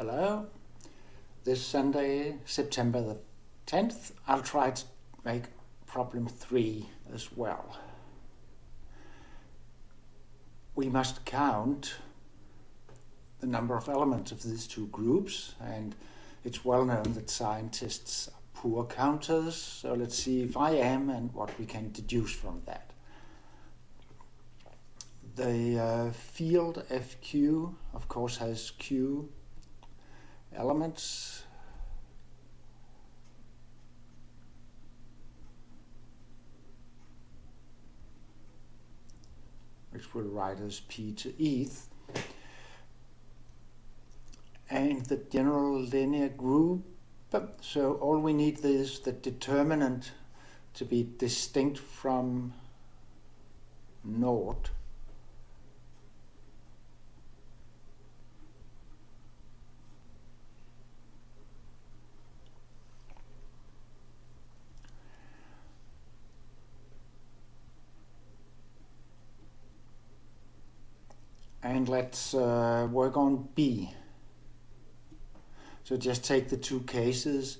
Hello. This Sunday, September the 10th, I'll try to make problem 3 as well. We must count the number of elements of these two groups, and it's well known that scientists are poor counters, so let's see if I am and what we can deduce from that. The field FQ, of course, has Q elements. Which we'll write as P to eth. And the general linear group, so all we need is the determinant to be distinct from naught. And let's work on B. So just take the two cases,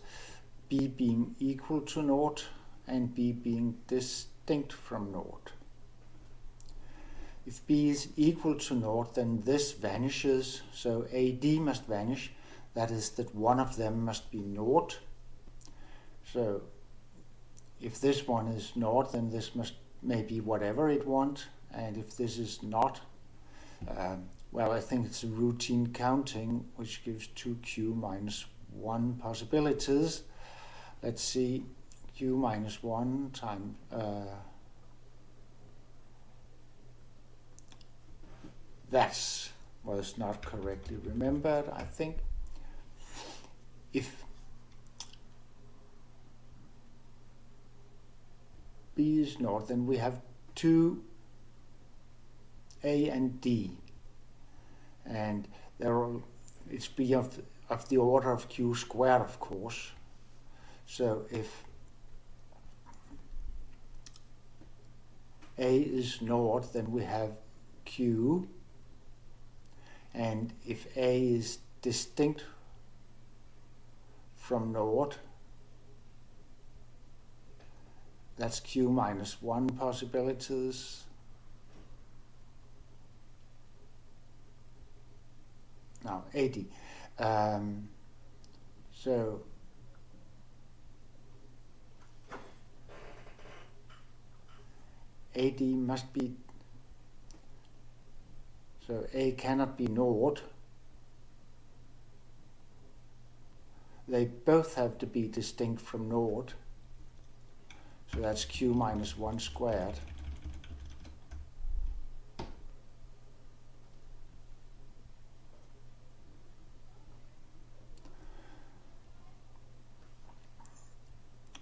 B being equal to naught and B being distinct from naught. If B is equal to naught, then this vanishes, so AD must vanish. That is that one of them must be naught. So if this one is naught, then this must maybe whatever it wants, and if this is not, well, I think it's a routine counting, which gives 2q minus 1 possibilities. Let's see, q minus 1 times that was not correctly remembered, I think. If B is naught, then we have two A and D, and it's B of the order of q squared, of course. So if A is naught, then we have q, and if A is distinct from naught, that's q minus 1 possibilities. Now, AD. So AD must be, so A cannot be naught. They both have to be distinct from naught. So that's q minus 1 squared.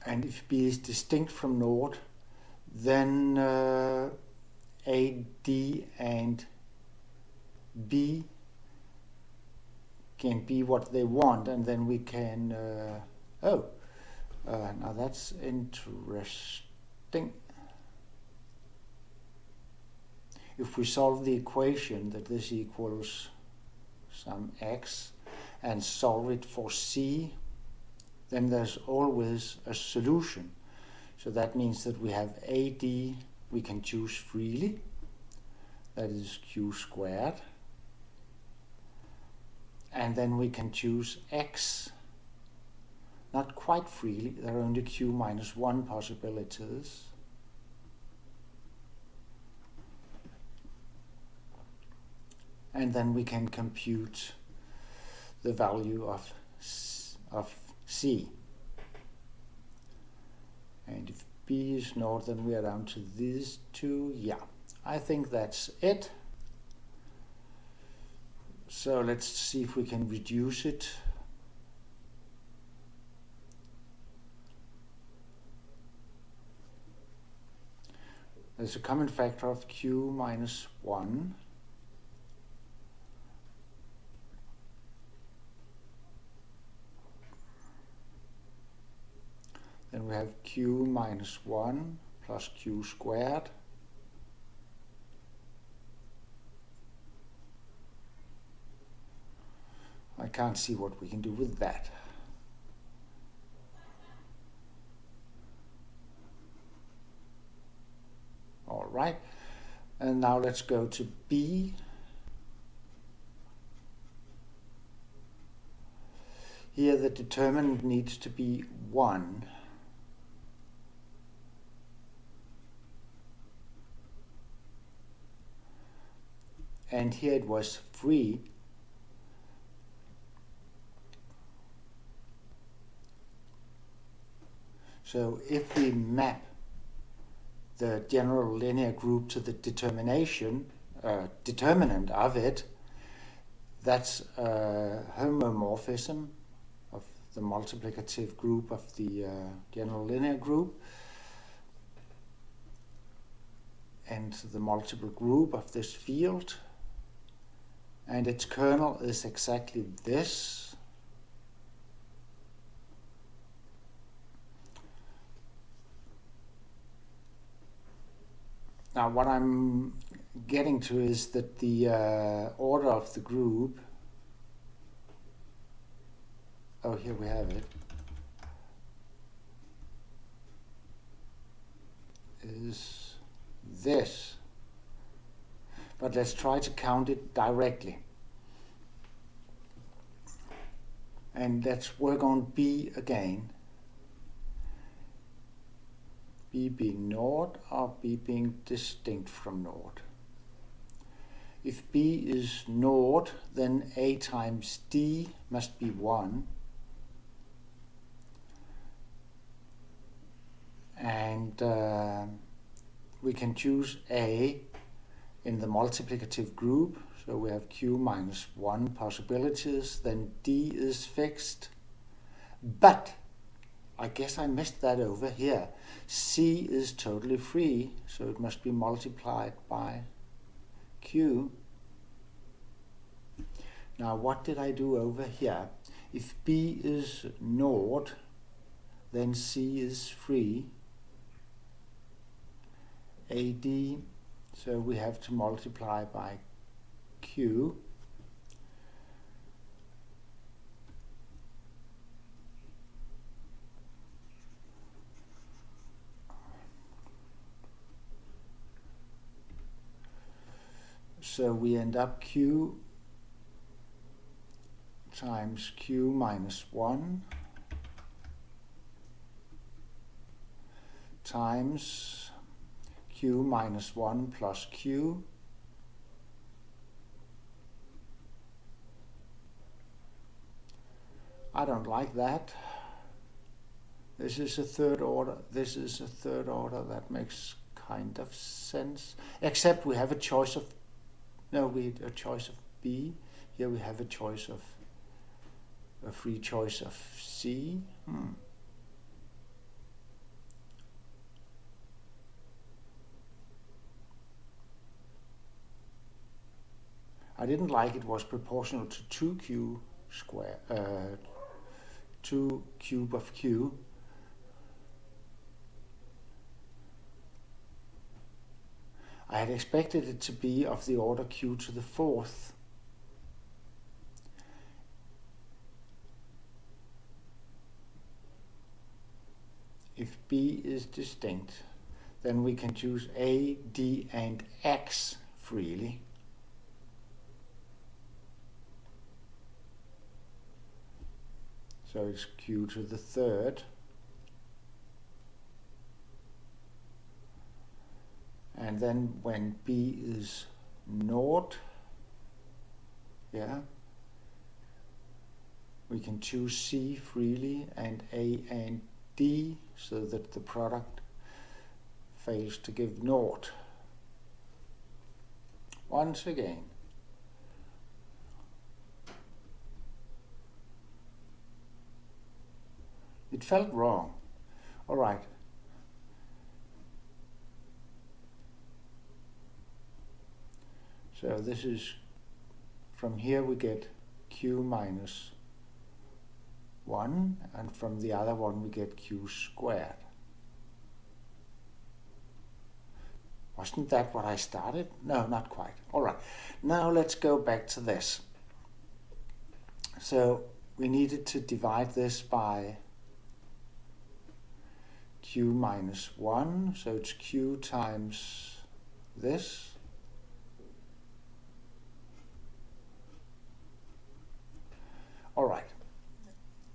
And if B is distinct from naught, then AD and B can be what they want, and then we can, now that's interesting. If we solve the equation that this equals some x and solve it for C, then there's always a solution. So that means that we have AD, we can choose freely, that is q squared, and then we can choose x, not quite freely, there are only q minus 1 possibilities. And then we can compute the value of C. And if B is naught, then we are down to these two. Yeah, I think that's it. So let's see if we can reduce it. There's a common factor of q minus 1. Then we have q minus 1 plus q squared. I I can't see what we can do with that. All right, and now let's go to B. Here the determinant needs to be 1. And here it was 3. So if we map the general linear group to the determinant of it, that's a homomorphism of the multiplicative group of the general linear group and the multiple group of this field, and its kernel is exactly this. Now what I'm getting to is that the order of the group, oh, here we have it, is this. But let's try to count it directly. And let's work on B again. B being naught or B being distinct from naught. If B is naught, then A times D must be 1. And we can choose A in the multiplicative group. So we have Q minus 1 possibilities, then D is fixed. But I guess I missed that over here. C is totally free, so it must be multiplied by Q. Now what did I do over here? If B is naught, then C is free. AD, so we have to multiply by Q. So we end up Q times Q minus 1 times Q minus 1 plus Q I don't like that. This is a third order, this is a third order, that makes kind of sense. Except we have a choice of, a choice of B. Here we have a choice of, a free choice of C. I didn't like it was proportional to 2Q square, 2 cube of Q. I had expected it to be of the order Q to the 4th. If B is distinct, then we can choose A, D, and X freely. So it's Q to the 3rd. And then when B is naught, we can choose C freely and A and D so that the product fails to give naught. Once again. It felt wrong. All right. So this is, from here we get Q minus 1, and from the other one we get Q squared. Wasn't that what I started? No, not quite. All right. Now let's go back to this. So we needed to divide this by q minus 1, so it's q times this. All right.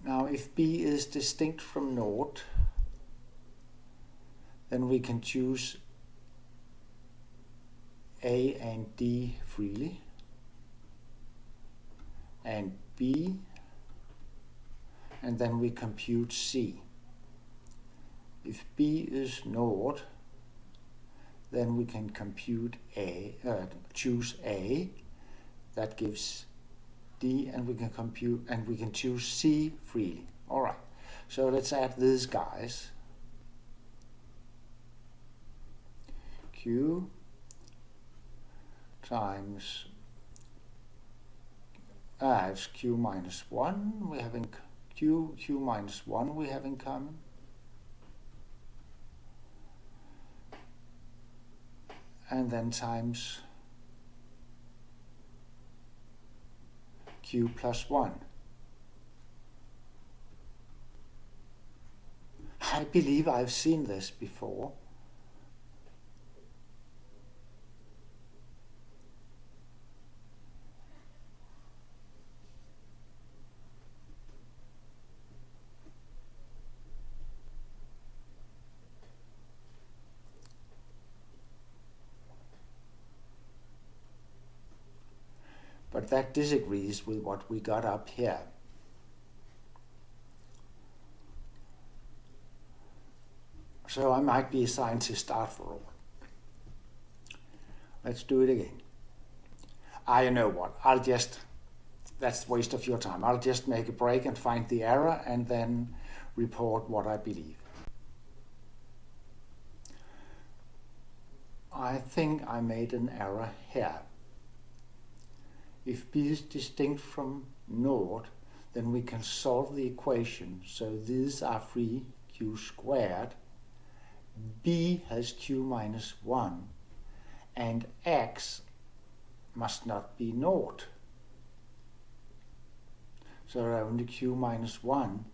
Now if b is distinct from naught, then we can choose a and d freely, and b, and then we compute c. If b is naught, then we can compute choose a, that gives d, and we can choose c freely. All right, so let's add these guys. Q times it's q minus 1 we have in q minus 1 we have in common, and then times q plus 1. I believe I've seen this before. But that disagrees with what we got up here. So I might be a scientist after all. Let's do it again. You know what, that's a waste of your time. I'll just make a break and find the error and then report what I believe. I think I made an error here. If b is distinct from naught, then we can solve the equation. So these are free, q squared. B has q minus 1, and x must not be naught. So only q minus 1.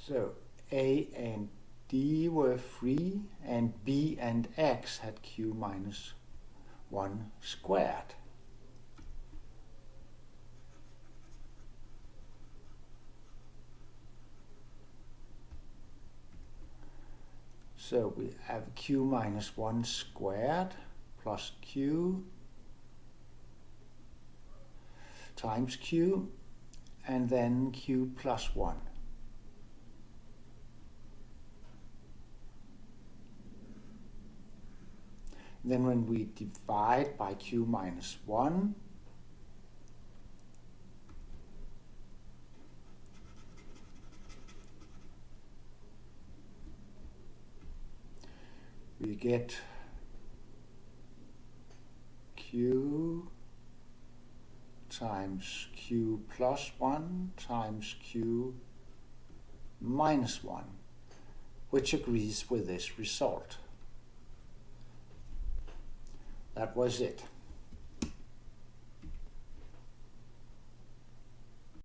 So a and d were free, and b and x had q minus 1 squared. So we have q minus 1 squared plus q times q, and then q plus 1. Then when we divide by q minus 1, we get q times q plus 1 times q minus 1, which agrees with this result. That was it.